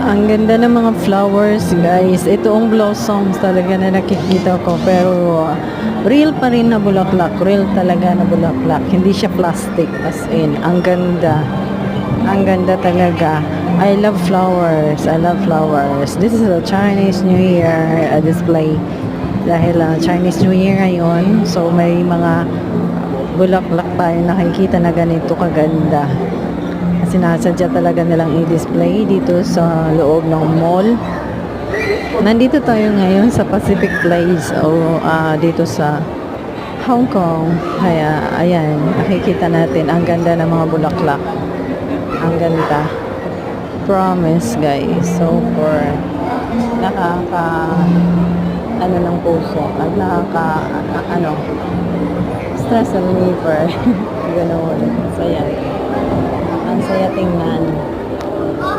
Ang ganda ng mga flowers, guys. Ito ang blossoms talaga na nakikita ko. Pero real pa rin na bulaklak. Real talaga na bulaklak. Hindi siya plastic. As in, ang ganda. Ang ganda talaga. I love flowers. I love flowers. This is a Chinese New Year display. Dahil Chinese New Year ngayon. So, may mga bulaklak tayo nakikita na ganito kaganda. Sinasadya talaga nilang i-display dito sa loob ng mall. Nandito tayo ngayon sa Pacific Place o dito sa Hong Kong. Kaya ayan, nakikita natin ang ganda ng mga bulaklak. Ang ganda. Promise, guys. So for ano ng puso at stress reliever. Ganoon. So yan. Ang saya tingnan.